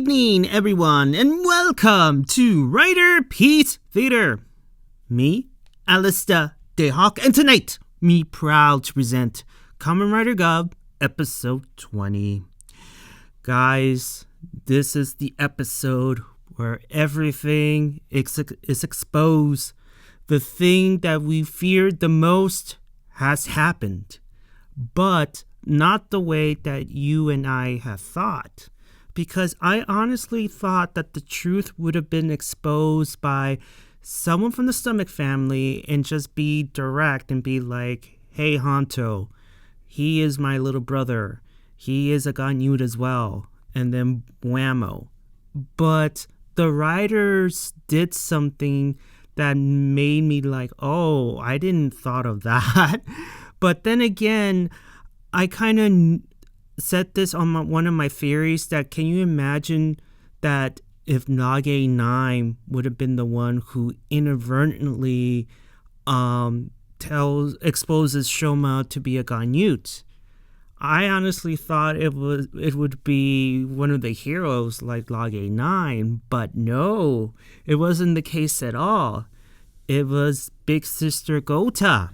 evening, everyone, and welcome to Riderpiece Theater. Me, Alistair Dayhawk, and tonight, me proud to present Kamen Rider Gavv, episode 20. Guys, this is the episode where everything is exposed. The thing that we feared the most has happened, but not the way that you and I have thought. Because I honestly thought that the truth would have been exposed by someone from the Stomach family and just be direct and be like, hey, Hanto, he is my little brother. He is a Gaunute as well. And then whammo. But the writers did something that made me like, oh, I didn't thought of that. But then again, I kind of said this on one of my theories that can you imagine that if Lage9 would have been the one who inadvertently exposes Shoma to be a Gaunute? I honestly thought it would be one of the heroes like Lage9, but no, it wasn't the case at all. It was Big Sister Glotta.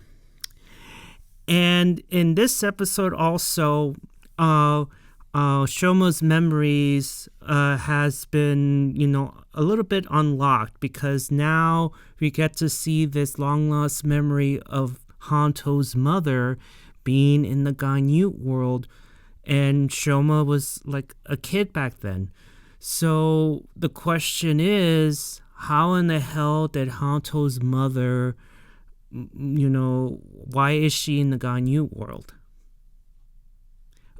And in this episode also, Shoma's memories has been, a little bit unlocked because now we get to see this long-lost memory of Hanto's mother being in the Gaunute world, and Shoma was like a kid back then. So the question is, how in the hell did Hanto's mother, why is she in the Gaunute world?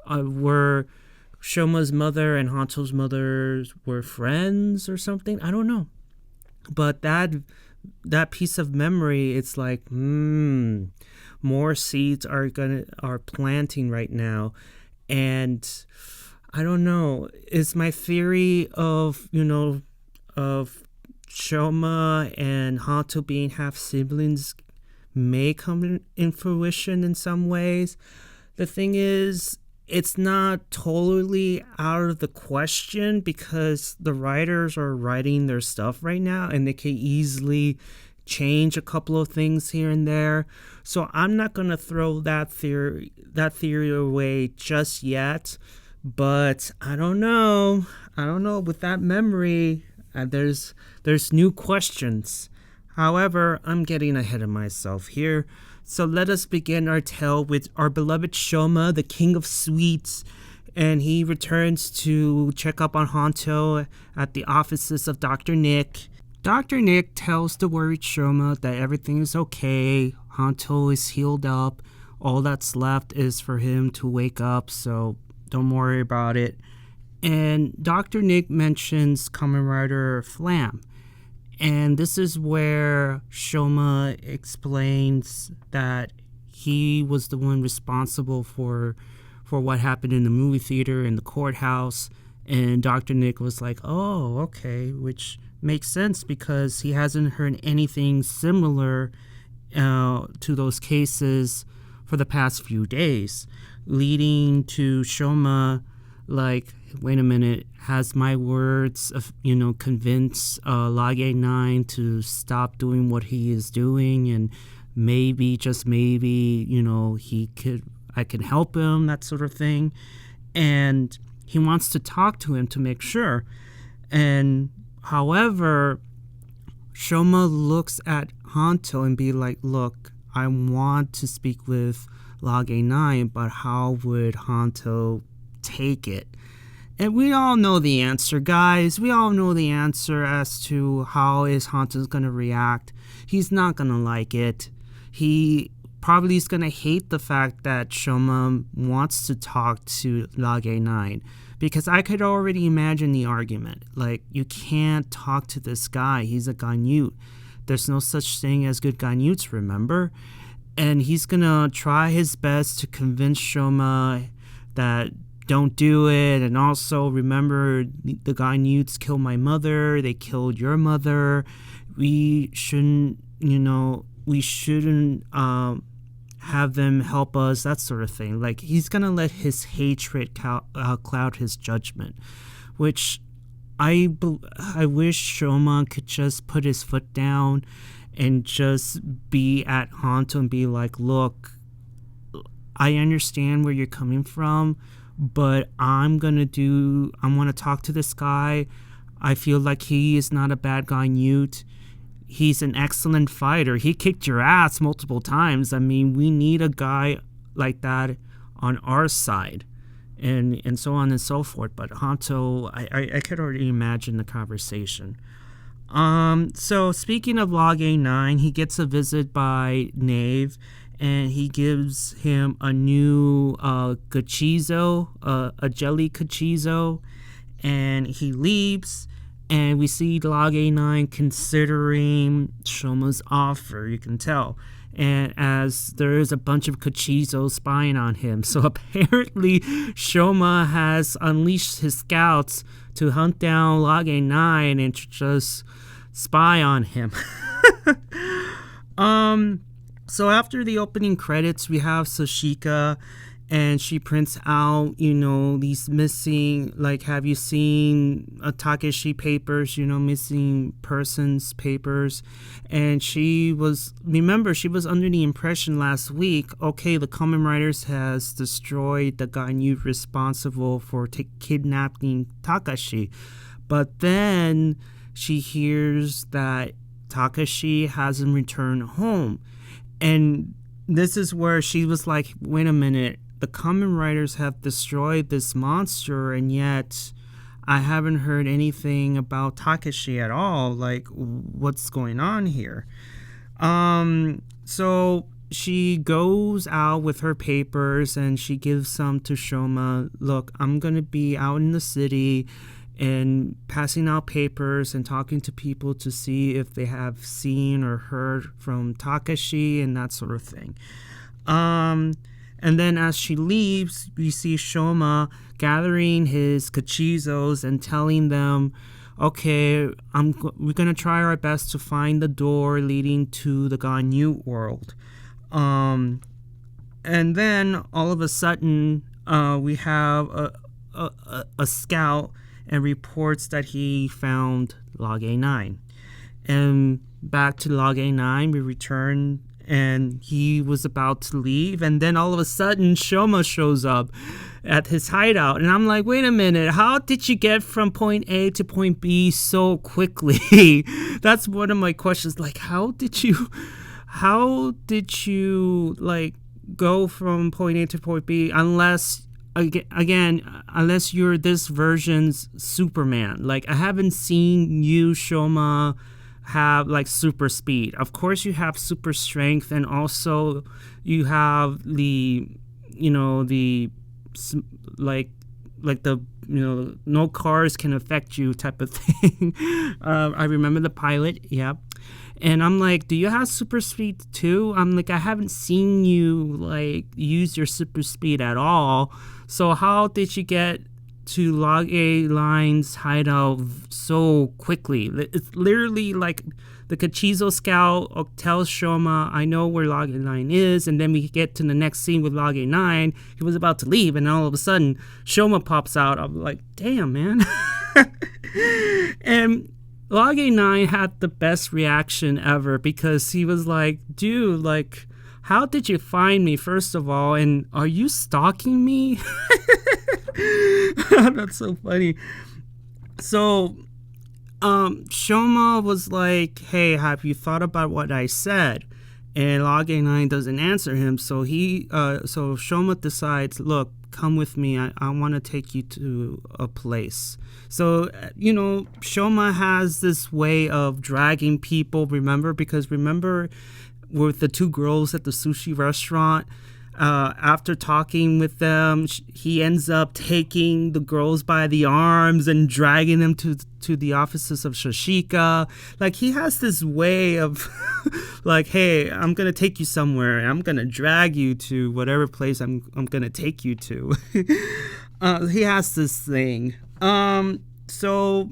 Were Shoma's mother and Hanto's mother were friends or something? I don't know. But that piece of memory, it's like, more seeds are planting right now. And I don't know. Is my theory of Shoma and Hanto being half siblings may come in fruition in some ways? The thing is, it's not totally out of the question because the writers are writing their stuff right now and they can easily change a couple of things here and there. So I'm not going to throw that theory away just yet. But I don't know. With that memory, there's new questions. However, I'm getting ahead of myself here. So let us begin our tale with our beloved Shoma, the king of sweets, and he returns to check up on Hanto at the offices of Dr. Nick. Dr. Nick tells the worried Shoma that everything is okay, Hanto is healed up, all that's left is for him to wake up, so don't worry about it. And Dr. Nick mentions Kamen Rider Flam. And this is where Shoma explains that he was the one responsible for what happened in the movie theater and the courthouse. And Dr. Nick was like, oh, okay, which makes sense because he hasn't heard anything similar to those cases for the past few days, leading to Shoma like, wait a minute, has my words of, convince Lage9 to stop doing what he is doing, and maybe, just maybe, I can help him, that sort of thing. And he wants to talk to him to make sure. And however, Shoma looks at Hanto and be like, look, I want to speak with Lage9, but how would Hanto take it? And we all know the answer, guys. We all know the answer as to how is Hanto going to react. He's not going to like it. He probably is going to hate the fact that Shoma wants to talk to Lage9. Because I could already imagine the argument. Like, you can't talk to this guy. He's a Gaunute. There's no such thing as good Gaunutes, remember? And he's going to try his best to convince Shoma that don't do it, and also remember the Gaunutes killed my mother, they killed your mother, we shouldn't have them help us, that sort of thing. Like, he's gonna let his hatred cloud his judgment, which I wish Shoma could just put his foot down and just be at Hanto and be like, look, I understand where you're coming from, but I want to talk to this guy. I feel like he is not a bad guy, Newt. He's an excellent fighter. He kicked your ass multiple times. I mean, we need a guy like that on our side, and so on and so forth. But Hanto, I could already imagine the conversation. So speaking of Lage9, he gets a visit by Nave, and he gives him a new cachizo, a jelly cachizo, and he leaves. And we see Lage9 considering Shoma's offer, you can tell. And as there is a bunch of cachizos spying on him. So apparently Shoma has unleashed his scouts to hunt down Lage9 and to just spy on him. So after the opening credits, we have Sashika, and she prints out, these missing, like, have you seen Takashi papers, missing persons papers. And she was under the impression last week, okay, the Kamen Riders has destroyed the Gaunute responsible for kidnapping Takashi. But then she hears that Takashi hasn't returned home. And this is where she was like, wait a minute, the Kamen Riders have destroyed this monster, and yet I haven't heard anything about Takashi at all. Like, what's going on here? So she goes out with her papers, and she gives some to Shoma. Look, I'm going to be out in the city and passing out papers and talking to people to see if they have seen or heard from Takashi and that sort of thing. And then as she leaves, we see Shoma gathering his cachizos and telling them, okay, we're going to try our best to find the door leading to the Gaunute World. And then all of a sudden, we have a scout and reports that he found Lage9. And back to Lage9, we return, and he was about to leave, and then all of a sudden Shoma shows up at his hideout, and I'm like, wait a minute, how did you get from point A to point B so quickly? That's one of my questions. Like, how did you like go from point A to point B, unless you're this version's Superman? Like, I haven't seen you, Shoma, have like super speed. Of course you have super strength, and also you have the no cars can affect you type of thing. I remember the pilot, yeah. And I'm like, do you have super speed too? I'm like, I haven't seen you like use your super speed at all. So how did you get to Lage9's hideout so quickly? It's literally like the Cachizo scout tells Shoma, I know where Lage9 is, and then we get to the next scene with Lage9. He was about to leave, and all of a sudden Shoma pops out. I'm like, damn, man. And Lage9 had the best reaction ever, because he was like, dude, like, how did you find me, first of all, and are you stalking me? That's so funny. So Shoma was like, hey, have you thought about what I said? And Lage9 doesn't answer him, so Shoma decides, look, come with me, I want to take you to a place. So Shoma has this way of dragging people, remember with the two girls at the sushi restaurant, after talking with them, he ends up taking the girls by the arms and dragging them to the offices of Sashika. Like, he has this way of like, hey, I'm gonna take you somewhere, and I'm gonna drag you to whatever place I'm gonna take you to. He has this thing. So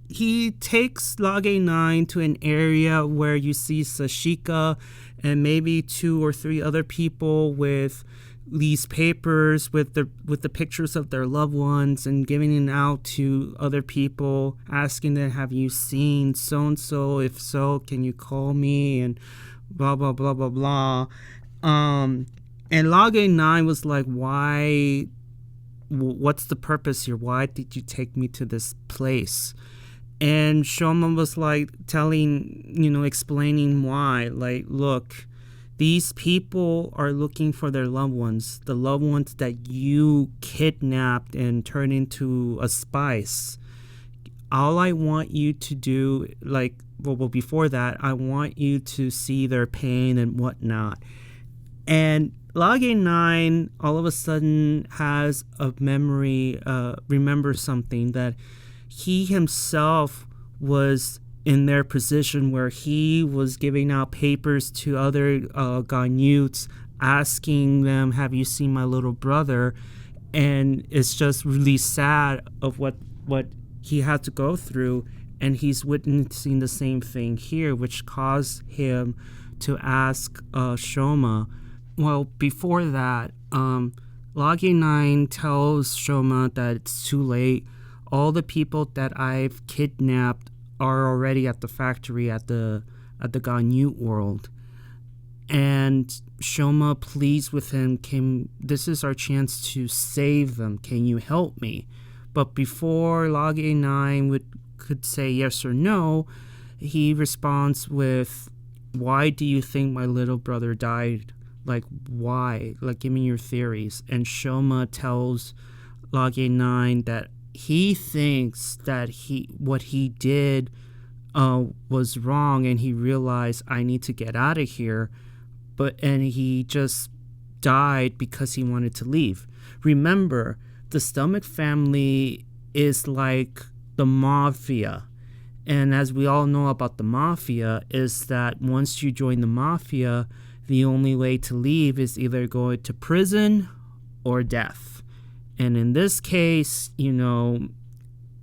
he takes Lage9 to an area where you see Sashika and maybe 2 or 3 other people with these papers with the pictures of their loved ones and giving it out to other people, asking them, have you seen so and so? If so, can you call me? And blah blah blah blah blah. And Lage9 was like, why? What's the purpose here? Why did you take me to this place? And Shoma was like explaining why. Like, look, these people are looking for their loved ones, the loved ones that you kidnapped and turned into a spice. All I want you to do, before that, I want you to see their pain and whatnot. And Lage9 all of a sudden has a memory, remembers something, that he himself was in their position where he was giving out papers to other Gaunutes, asking them, have you seen my little brother? And it's just really sad of what he had to go through, and he's witnessing the same thing here, which caused him to ask Shoma. Well, before that, Lage9 tells Shoma that it's too late. All the people that I've kidnapped are already at the factory at the Gaunute World. And Shoma pleads with him, this is our chance to save them. Can you help me? But before Lage9 could say yes or no, he responds with, why do you think my little brother died? Like, why? Like, give me your theories. And Shoma tells Lage9 that he thinks that what he did was wrong, and he realized, I need to get out of here. And he just died because he wanted to leave. Remember, the Stomach family is like the mafia. And as we all know about the mafia, is that once you join the mafia, the only way to leave is either going to prison or death. And in this case, the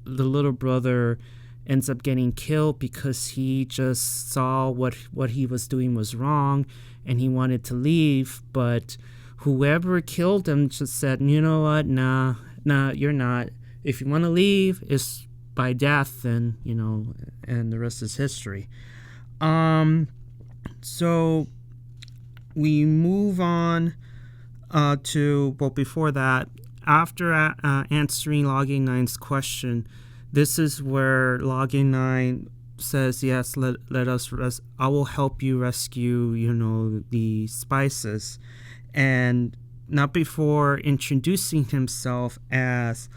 little brother ends up getting killed because he just saw what he was doing was wrong, and he wanted to leave. But whoever killed him just said, you know what, nah, you're not. If you want to leave, it's by death, and and the rest is history. So we move on before that, after answering Lage9's question, this is where Lage9 says, yes, let us rest. I will help you rescue, the spices. And not before introducing himself as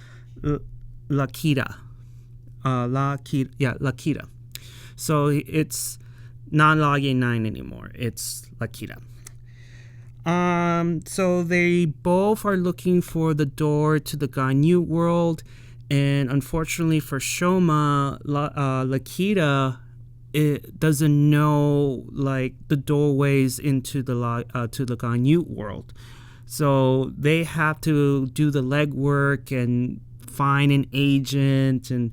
Lakita. Lakita. So it's not Lage9 anymore. It's Lakita. So they both are looking for the door to the Gaunute World, and unfortunately for Shoma, Lakita doesn't know the doorways into the to the Gaunute World. So they have to do the legwork and find an agent and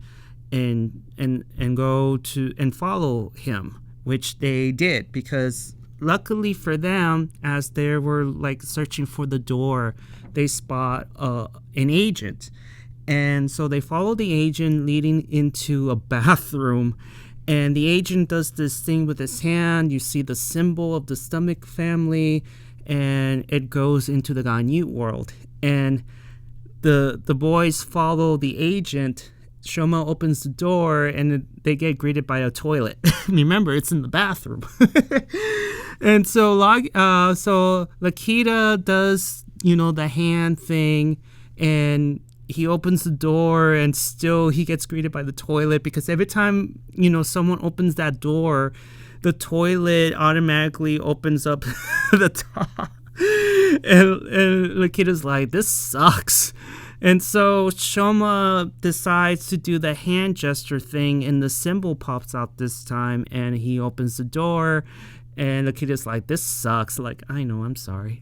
go to and follow him, which they did, because luckily for them, as they were searching for the door, they spot an agent. And so they follow the agent leading into a bathroom, and the agent does this thing with his hand. You see the symbol of the Stomach family, and it goes into the Gaunute World. And the boys follow the agent. Shoma opens the door, and they get greeted by a toilet. Remember, it's in the bathroom. And so Lakita does, the hand thing, and he opens the door, and still he gets greeted by the toilet, because every time, someone opens that door, the toilet automatically opens up the top. And Lakita's like, this sucks. And so Shoma decides to do the hand gesture thing, and the symbol pops out this time, and he opens the door, and Lakita's like, this sucks. Like, I know, I'm sorry.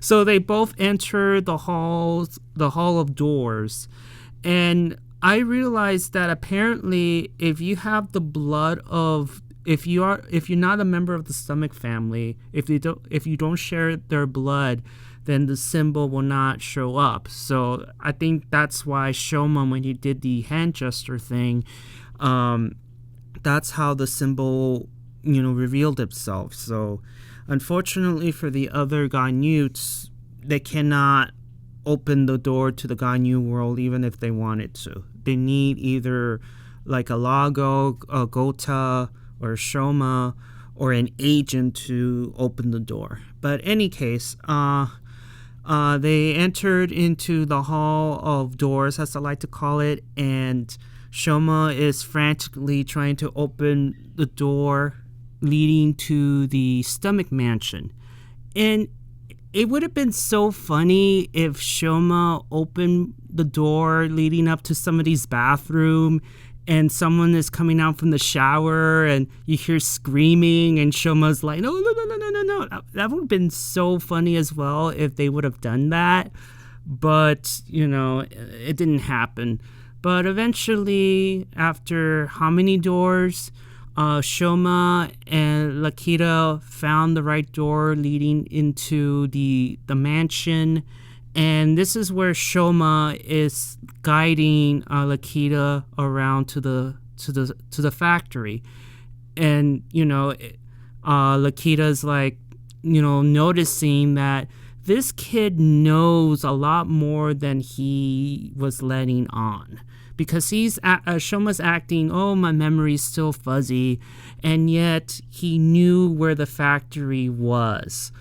So they both enter the hall of doors, and I realized that apparently if you have the blood of if you're not a member of the stomach family, if you don't share their blood, then the symbol will not show up. So I think that's why Shoma, when he did the hand gesture thing, that's how the symbol, revealed itself. So unfortunately for the other Gaunutes, they cannot open the door to the Gaunute world even if they wanted to. They need either like a Lago, a Glotta, or a Shoma, or an agent to open the door. But any case, they entered into the Hall of Doors, as I like to call it, and Shoma is frantically trying to open the door leading to the stomach mansion. And it would have been so funny if Shoma opened the door leading up to somebody's bathroom and someone is coming out from the shower and you hear screaming and Shoma's like, no. That would have been so funny as well if they would have done that. But, it didn't happen. But eventually, after how many doors, Shoma and Lakita found the right door leading into the mansion, and this is where Shoma is guiding Lakita around to the factory, and Lakita's like noticing that this kid knows a lot more than he was letting on. Because Shoma's acting, oh, my memory's still fuzzy, and yet he knew where the factory was.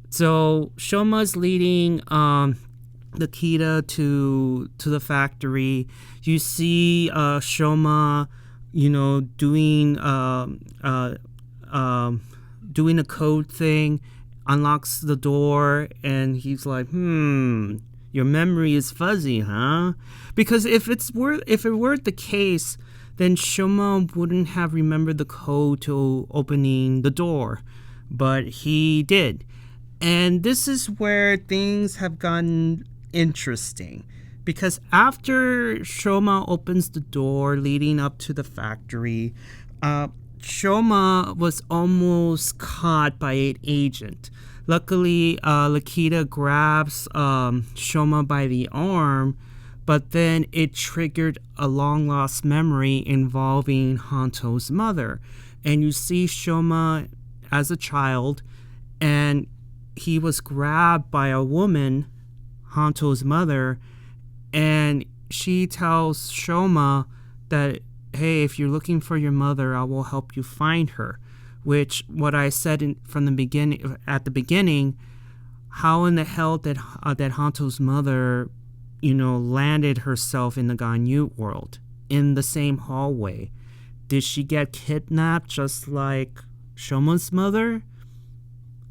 So Shoma's leading Lakita to the factory. You see Shoma, doing a code thing, unlocks the door, and he's like, your memory is fuzzy, huh? Because if it were the case, then Shoma wouldn't have remembered the code to opening the door, but he did. And this is where things have gotten interesting, because after Shoma opens the door leading up to the factory, Shoma was almost caught by an agent. Luckily, Lakita grabs Shoma by the arm, but then it triggered a long-lost memory involving Hanto's mother. And you see Shoma as a child, and he was grabbed by a woman, Hanto's mother, and she tells Shoma that, hey, if you're looking for your mother, I will help you find her. Which, what I said at the beginning, how in the hell did that Hanto's mother, landed herself in the Gaunute world in the same hallway? Did she get kidnapped just like Shoma's mother?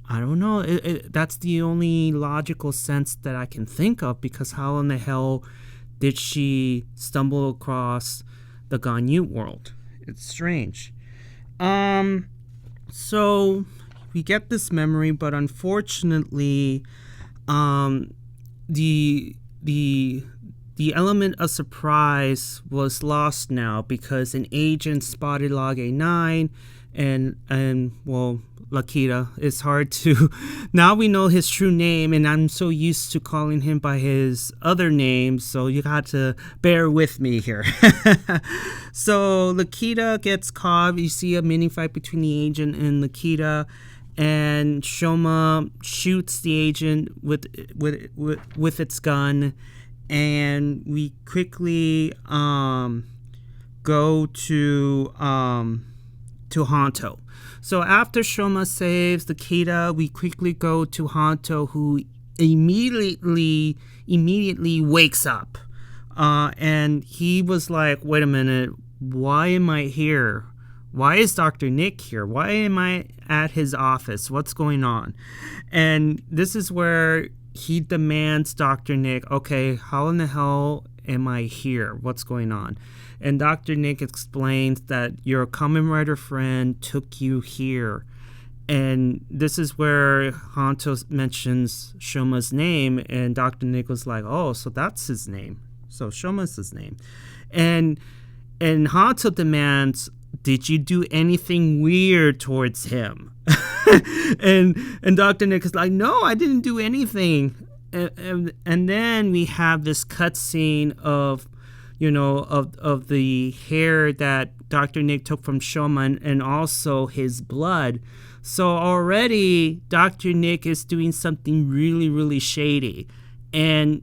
I don't know. That's the only logical sense that I can think of, because how in the hell did she stumble across the Gaunute world? It's strange. So we get this memory, but unfortunately, the element of surprise was lost now, because an agent spotted Lage9 and Lakita. It's hard to now we know his true name, and I'm so used to calling him by his other name, so you got to bear with me here. So Lakita gets caught. You see a mini fight between the agent and Lakita, and Shoma shoots the agent with its gun, and we quickly go to Hanto. So after Shoma saves Lakita, we quickly go to Hanto, who immediately wakes up. And he was like, wait a minute, why am I here? Why is Dr. Nick here? Why am I at his office? What's going on? And this is where he demands Dr. Nick, okay, how in the hell am I here? What's going on? And Dr. Nick explains that your Kamen Rider friend took you here. And this is where Hanto mentions Shoma's name, and Dr. Nick was like, oh, so that's his name. So Shoma's his name. And Hanto demands, did you do anything weird towards him? and Dr. Nick is like, no, I didn't do anything. And then we have this cutscene of, of the hair that Dr. Nick took from Shoma and also his blood. So already Dr. Nick is doing something really, really shady. And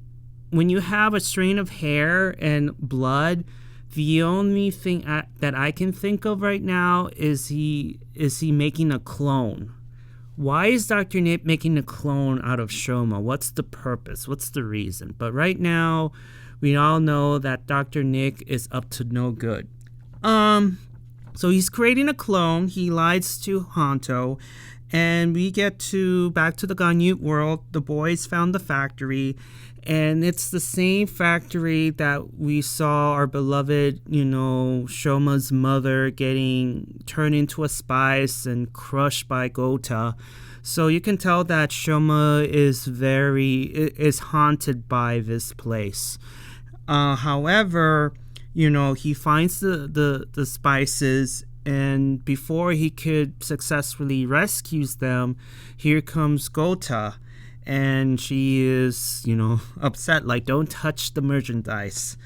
when you have a strain of hair and blood, the only thing that I can think of right now is he making a clone. Why is Dr. Nick making a clone out of Shoma? What's the purpose? What's the reason? But right now, we all know that Dr. Nick is up to no good. So he's creating a clone. He lies to Hanto. And we get back to the Gaunute World. The boys found the factory. And it's the same factory that we saw our beloved, Shoma's mother getting turned into a spice and crushed by Glotta. So you can tell that Shoma is haunted by this place. However, he finds the spices, and before he could successfully rescue them, here comes Glotta. And she is, upset, like, don't touch the merchandise.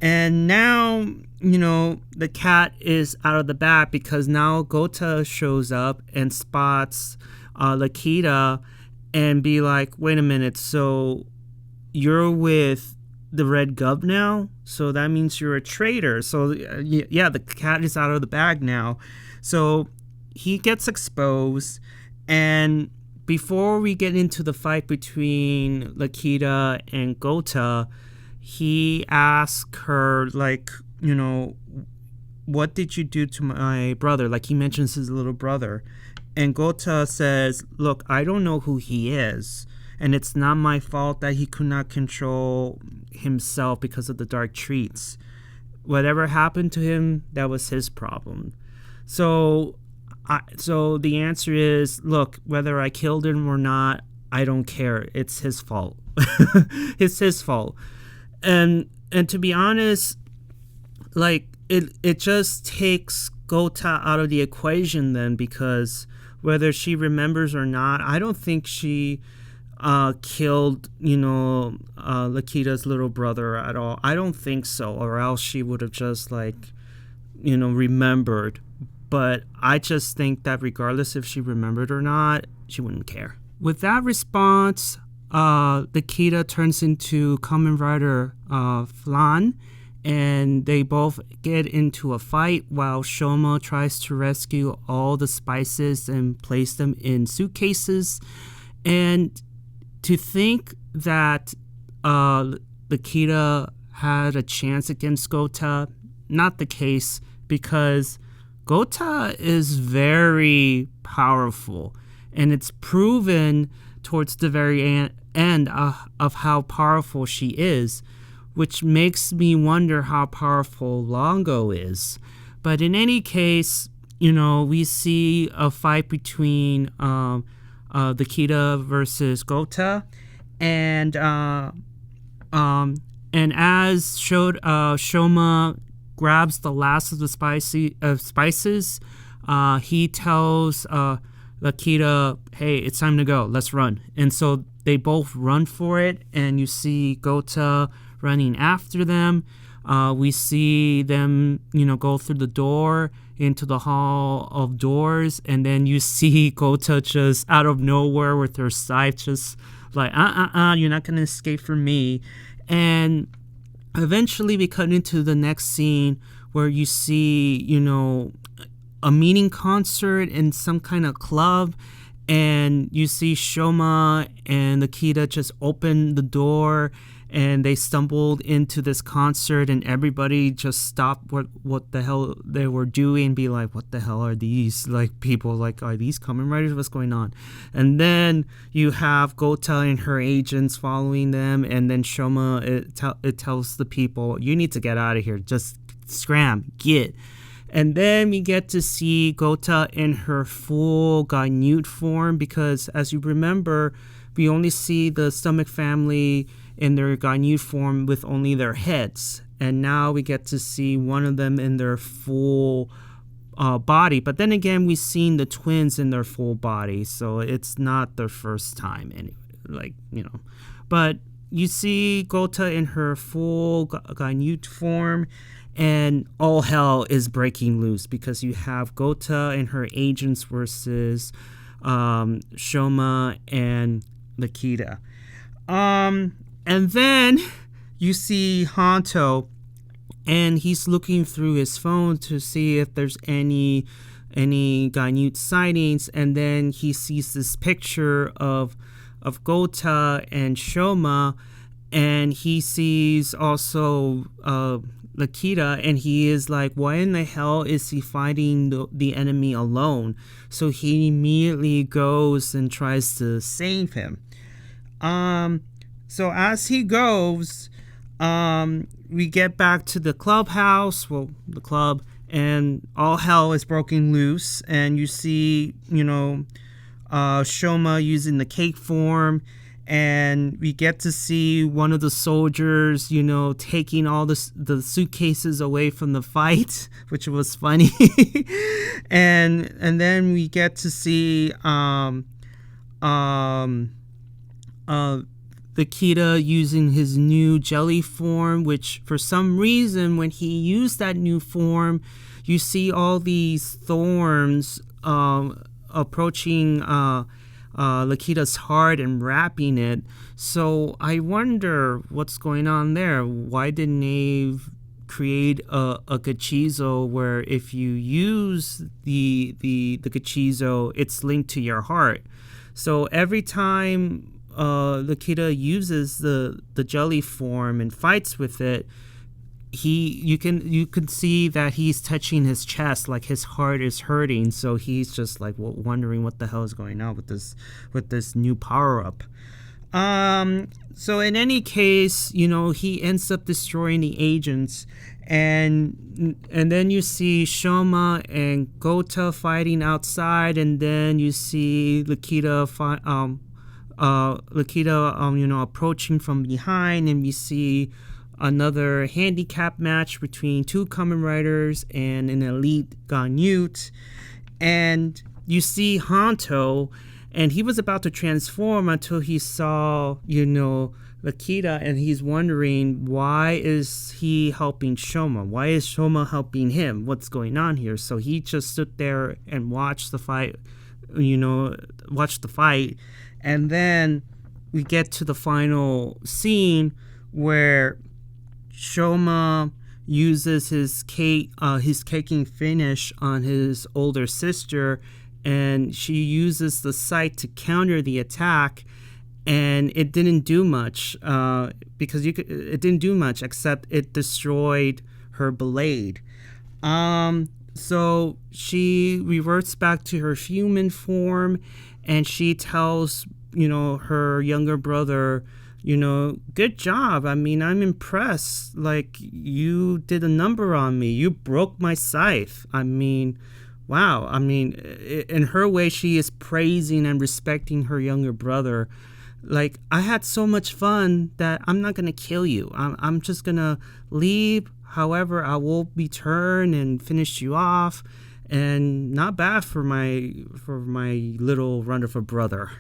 And now, the cat is out of the bag because now Glotta shows up and spots Lakita and be like, wait a minute, so you're with the Red Gavv now? So that means you're a traitor. So, yeah, the cat is out of the bag now. So he gets exposed, and before we get into the fight between Lakita and Glotta, he asks her, like, what did you do to my brother? Like, he mentions his little brother. And Glotta says, look, I don't know who he is. And it's not my fault that he could not control himself because of the dark treats. Whatever happened to him, that was his problem. So the answer is, look, whether I killed him or not, I don't care. It's his fault. It's his fault. And to be honest, like, it just takes Glotta out of the equation then, because whether she remembers or not, I don't think she killed, Lakita's little brother at all. I don't think so, or else she would have just, like, remembered. But I just think that regardless if she remembered or not, she wouldn't care. With that response, Lakita turns into Kamen Rider Flan, and they both get into a fight while Shoma tries to rescue all the spices and place them in suitcases. And to think that Lakita had a chance against Glotta, not the case, because Glotta is very powerful, and it's proven towards the very end of how powerful she is, which makes me wonder how powerful Longo is. But in any case, we see a fight between Lakita versus Glotta, and as Shoma grabs the last of the spices, he tells Lakita, hey, it's time to go, let's run. And so they both run for it, and you see Glotta running after them. We see them, go through the door into the hall of doors, and then you see Glotta just out of nowhere with her scythe just like, you're not gonna escape from me. And eventually we cut into the next scene where you see, a meeting concert in some kind of club, and you see Shoma and Lakita just open the door, and they stumbled into this concert, and everybody just stopped what the hell they were doing and be like, what the hell are these, like, people, like, are these Kamen Riders? What's going on? And then you have Glotta and her agents following them, and then Shoma, it tells the people, you need to get out of here, just scram, get. And then we get to see Glotta in her full Gaunute form, because as you remember, we only see the Stomach family in their Gaunute form with only their heads. And now we get to see one of them in their full body. But then again, we've seen the twins in their full body, so it's not their first time anyway. But you see Glotta in her full Gaunute form, and all hell is breaking loose because you have Glotta and her agents versus Shoma and Nikita. And then you see Hanto, and he's looking through his phone to see if there's any Gaunute sightings, and then he sees this picture of Glotta and Shoma, and he sees also Nikita, and he is like, why in the hell is he fighting the enemy alone? So he immediately goes and tries to save him. So as he goes, we get back to the clubhouse, the club, and all hell is broken loose, and you see, Shoma using the cake form, and we get to see one of the soldiers, taking all the suitcases away from the fight, which was funny. and then we get to see Nikita using his new jelly form, which for some reason when he used that new form, you see all these thorns approaching Nikita's heart and wrapping it. So I wonder what's going on there. Why didn't they create a gachizo where if you use the gachizo, it's linked to your heart? So every time Nikita uses the jelly form and fights with it, you can see that he's touching his chest, like his heart is hurting. So he's just like wondering what the hell is going on with this new power up. So in any case, he ends up destroying the agents, and then you see Shoma and Glotta fighting outside, and then you see Nikita approaching from behind, and we see another handicap match between two Kamen Riders and an elite Gaunute. And you see Hanto, and he was about to transform until he saw, Nikita, and he's wondering, why is he helping Shoma? Why is Shoma helping him? What's going on here? So he just stood there and watched the fight, and then we get to the final scene where Shoma uses his caking finish on his older sister, and she uses the sight to counter the attack, and it didn't do much because it didn't do much except it destroyed her blade. So she reverts back to her human form, and she tells her younger brother, good job. I mean, I'm impressed. Like, you did a number on me. You broke my scythe. I mean, wow. I mean, in her way, she is praising and respecting her younger brother. Like, I had so much fun that I'm not going to kill you. I'm just going to leave. However, I will return and finish you off. And not bad for my little wonderful brother.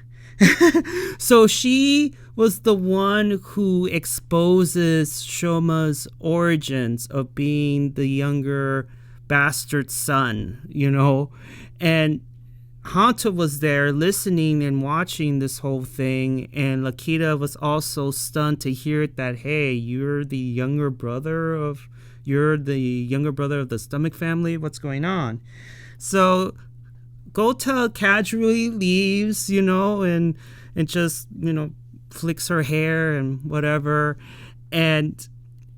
So she was the one who exposes Shoma's origins of being the younger bastard son, and Hanto was there listening and watching this whole thing, and Nikita was also stunned to hear that, hey, you're the younger brother of the stomach family. What's going on? So Glotta casually leaves, and just, flicks her hair and whatever. And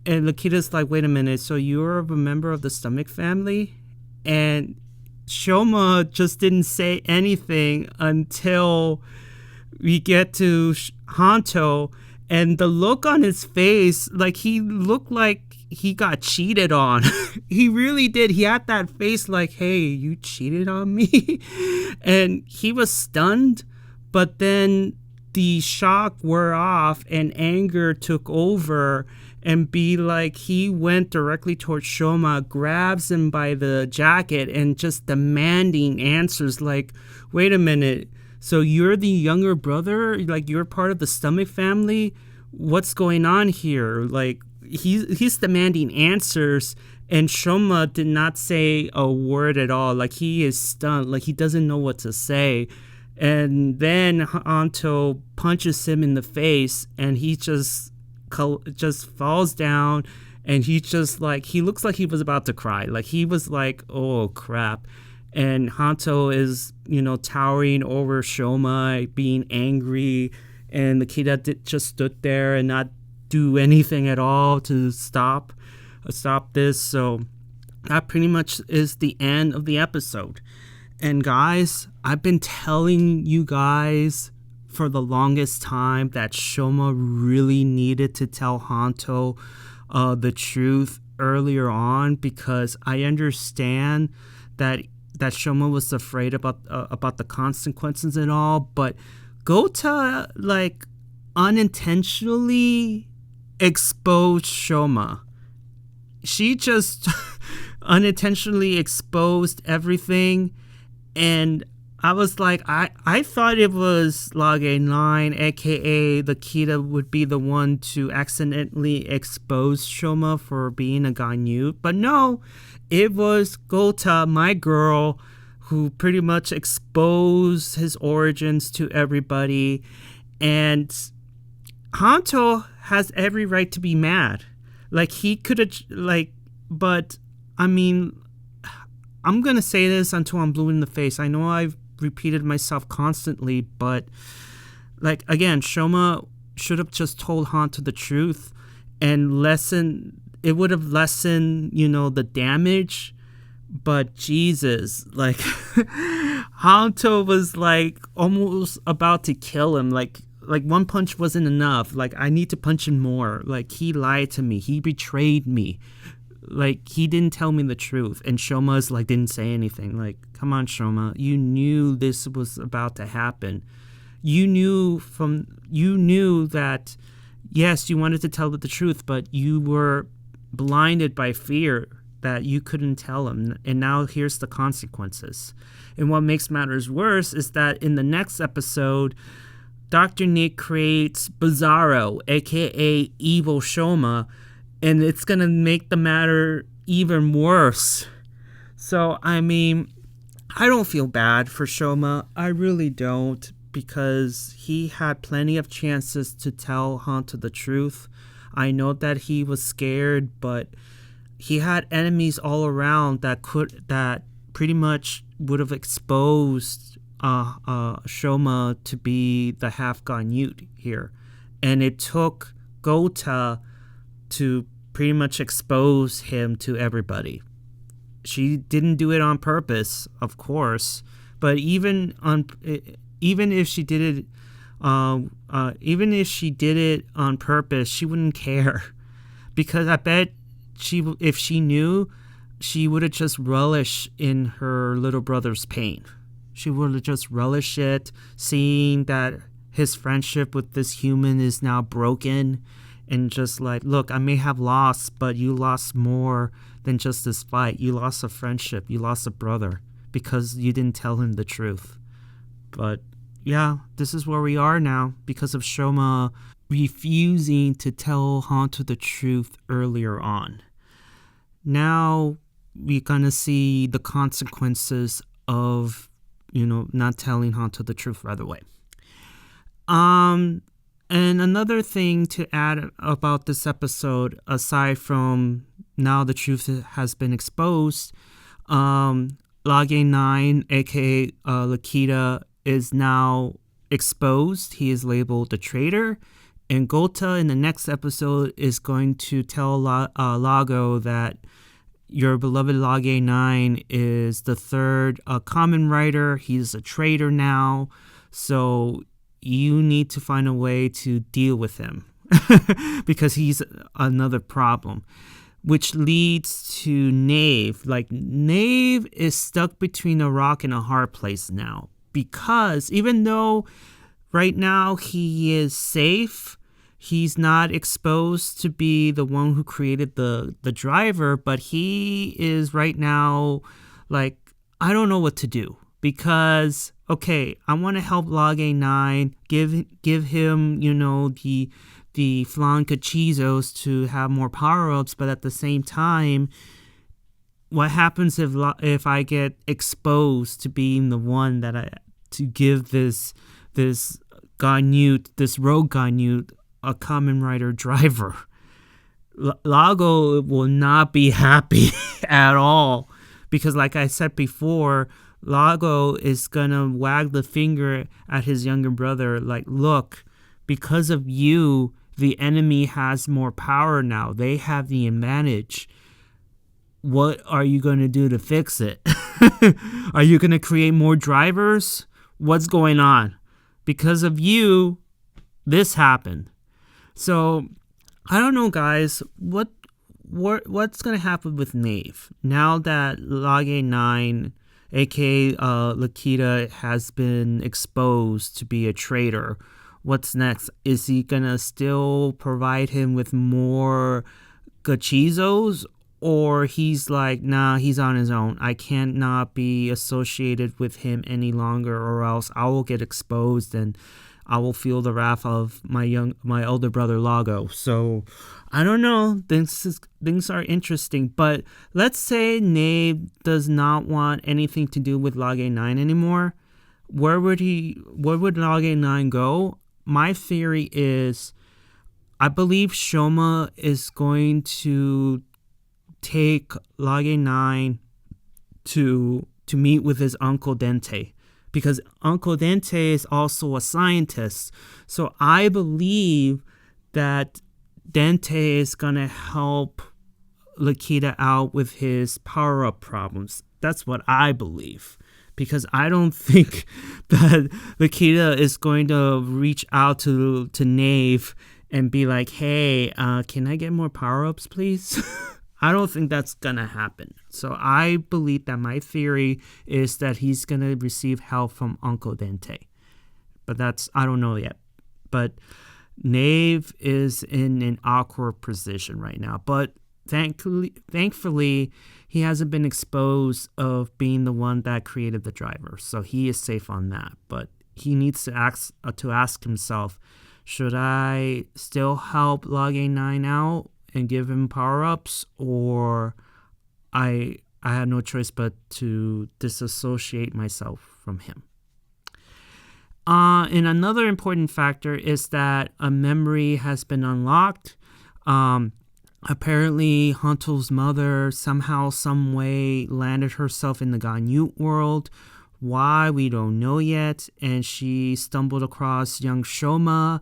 Nikita's like, wait a minute, so you're a member of the stomach family? And Shoma just didn't say anything until we get to Hanto, and the look on his face, like, he looked like he got cheated on. He really did. He had that face like, hey, you cheated on me? And he was stunned, but then the shock wore off and anger took over, and be like, he went directly towards Shoma, grabs him by the jacket and just demanding answers like, wait a minute, so you're the younger brother? Like, you're part of the Stomach family? What's going on here? Like, he's demanding answers, and Shoma did not say a word at all. Like, he is stunned. Like, he doesn't know what to say. And then Hanto punches him in the face, and he just falls down, and he looks like he was about to cry. Like, he was like, oh crap. And Hanto is, towering over Shoma, being angry, and the Kida just stood there and not do anything at all to stop this. So that pretty much is the end of the episode. And guys, I've been telling you guys for the longest time that Shoma really needed to tell Hanto the truth earlier on, because I understand that Shoma was afraid about the consequences and all, but Glotta unintentionally exposed Shoma. She just unintentionally exposed everything, and I was like, I thought it was Lage9, aka the Kida, would be the one to accidentally expose Shoma for being a Gaunute. But no, it was Glotta, my girl, who pretty much exposed his origins to everybody. And Hanto has every right to be mad. Like, he could have, but I mean, I'm going to say this until I'm blue in the face. I know I've repeated myself constantly, but again, Shoma should have just told Hanto the truth and it would have lessened, the damage. But Jesus, Hanto was almost about to kill him. Like one punch wasn't enough. I need to punch him more. He lied to me. He betrayed me. He didn't tell me the truth. And Shoma's didn't say anything. Come on, Shoma. You knew this was about to happen. You knew that, yes, you wanted to tell the truth, but you were blinded by fear that you couldn't tell him. And now here's the consequences. And what makes matters worse is that in the next episode, Dr. Nick creates Bizarro, aka Evil Shoma, and it's going to make the matter even worse. So, I mean, I don't feel bad for Shoma. I really don't, because he had plenty of chances to tell Hanto the truth. I know that he was scared, but he had enemies all around that pretty much would have exposed Shoma to be the half Gaunute here. And it took Glotta to pretty much expose him to everybody. She didn't do it on purpose, of course, but even if she did it on purpose, she wouldn't care, because I bet if she knew, she would have just relished in her little brother's pain. She would have just relished it, seeing that his friendship with this human is now broken. And just look, I may have lost, but you lost more than just this fight. You lost a friendship. You lost a brother because you didn't tell him the truth. But yeah, this is where we are now because of Shoma refusing to tell Hanto the truth earlier on. Now we're going to see the consequences of, not telling Hanto the truth right away. And another thing to add about this episode, aside from now the truth has been exposed, Lage9, aka Lakita, is now exposed. He is labeled the traitor. And Glotta in the next episode is going to tell Lago that your beloved Lage9 is the third Kamen rider. He's a traitor now. So you need to find a way to deal with him because he's another problem, which leads to Nave. Nave is stuck between a rock and a hard place now, because even though right now he is safe, he's not exposed to be the one who created the driver, but he is right now like, I don't know what to do, because okay, I want to help Lage9, give him, the flan cachizos to have more power-ups, but at the same time, what happens if I get exposed to being the one to give this Gaunute, this rogue Gaunute, a Kamen Rider driver? Lago will not be happy at all, because like I said before, Lago is gonna wag the finger at his younger brother like, look, because of you, the enemy has more power now. They have the advantage. What are you going to do to fix it? Are you going to create more drivers? What's going on? Because of you, this happened. So, I don't know, guys. What's going to happen with Nave now that Lage9, aka Lakita, has been exposed to be a traitor? What's next? Is he going to still provide him with more gachizos? Or he's like, nah, he's on his own. I can't not be associated with him any longer, or else I will get exposed and I will feel the wrath of my older brother Lago. So I don't know. Things are interesting. But let's say Nave does not want anything to do with Lage9 anymore. Where would Lage9 go? My theory is, I believe Shoma is going to take Lage9 to meet with his Uncle Dente, because Uncle Dente is also a scientist. So I believe that Dente is going to help Lakita out with his power-up problems. That's what I believe, because I don't think that Lakita is going to reach out to Nave and be like, hey, can I get more power-ups, please? I don't think that's going to happen. So I believe that my theory is that he's going to receive help from Uncle Dente. But I don't know yet. But Nave is in an awkward position right now. But thankfully, he hasn't been exposed of being the one that created the driver. So he is safe on that. But he needs to ask himself, should I still help Lage9 out and give him power-ups, or I had no choice but to disassociate myself from him. And another important factor is that a memory has been unlocked. Apparently, Hanto's mother somehow, some way landed herself in the Gaunute World. Why, we don't know yet. And she stumbled across young Shoma,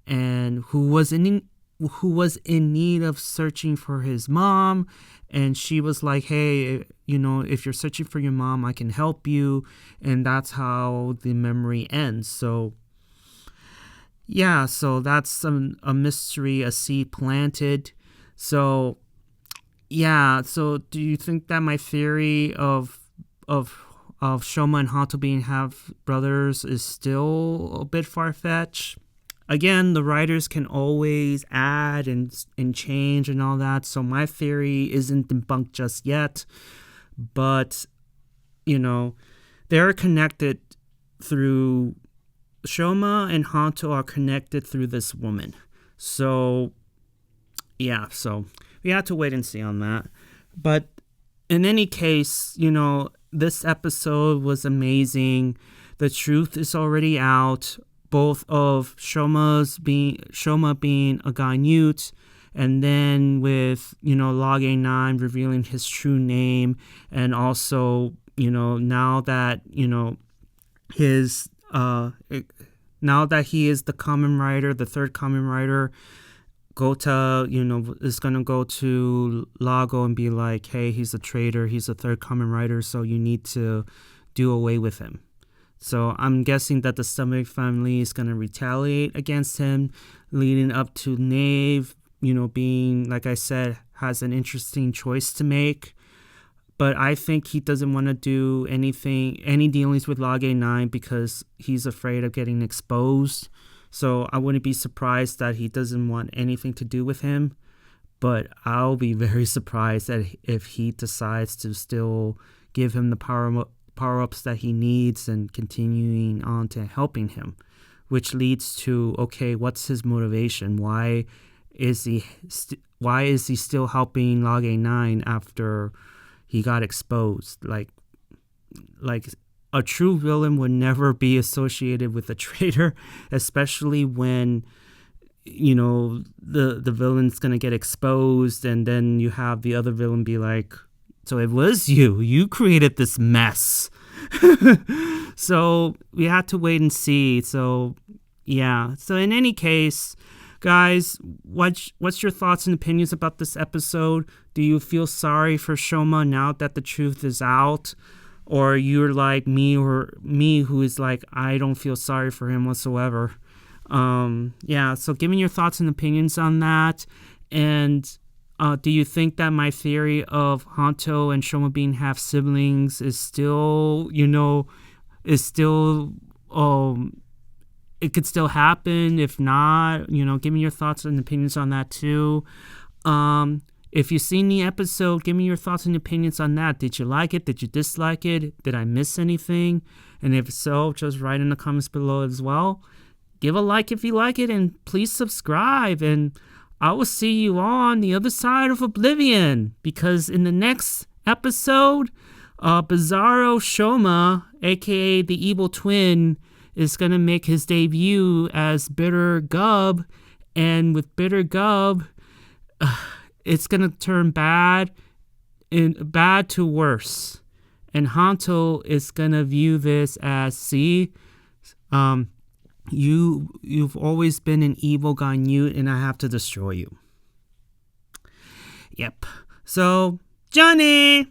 and who was in need of searching for his mom. And she was like, hey, if you're searching for your mom, I can help you. And that's how the memory ends. So yeah, so that's a mystery, a seed planted. So yeah, so do you think that my theory of Shoma and Hanto being half brothers is still a bit far-fetched? Again, the writers can always add and change and all that, so my theory isn't debunked just yet. But, they're connected through... Shoma and Hanto are connected through this woman. So, yeah, so we have to wait and see on that. But in any case, this episode was amazing. The truth is already out. Both of Shoma being a Gaunute, and then with, Lage9 revealing his true name, and also, now that, his, now that he is the Kamen Rider, the third Kamen Rider, Glotta, is going to go to Lago and be like, hey, he's a traitor, he's a third Kamen Rider, so you need to do away with him. So I'm guessing that the Stomach family is going to retaliate against him, leading up to Nave, being, like I said, has an interesting choice to make. But I think he doesn't want to do any dealings with Lage9 because he's afraid of getting exposed. So I wouldn't be surprised that he doesn't want anything to do with him. But I'll be very surprised that if he decides to still give him the power-ups that he needs and continuing on to helping him. Which leads to, okay, what's his motivation? Why is he still helping Lage9 after he got exposed? Like a true villain would never be associated with a traitor, especially when, you know, the villain's gonna get exposed, and then you have the other villain be like, so it was you created this mess. So we had to wait and see. So yeah, so in any case, guys, what's your thoughts and opinions about this episode? Do you feel sorry for Shoma now that the truth is out? Or you're like me, who is like, I don't feel sorry for him whatsoever. Yeah, so give me your thoughts and opinions on that. And do you think that my theory of Hanto and Shoma being half siblings is still, it could still happen? If not, give me your thoughts and opinions on that too. If you've seen the episode, give me your thoughts and opinions on that. Did you like it? Did you dislike it? Did I miss anything? And if so, just write in the comments below as well. Give a like if you like it, and please subscribe. And I will see you on the other side of Oblivion, because in the next episode, Bizarro Shoma, aka the evil twin, is going to make his debut as Bitter Gavv. And with Bitter Gavv, it's going to turn bad to worse. And Hanto is going to view this as, see, you've always been an evil Gaunute, and I have to destroy you. Yep. So, Johnny!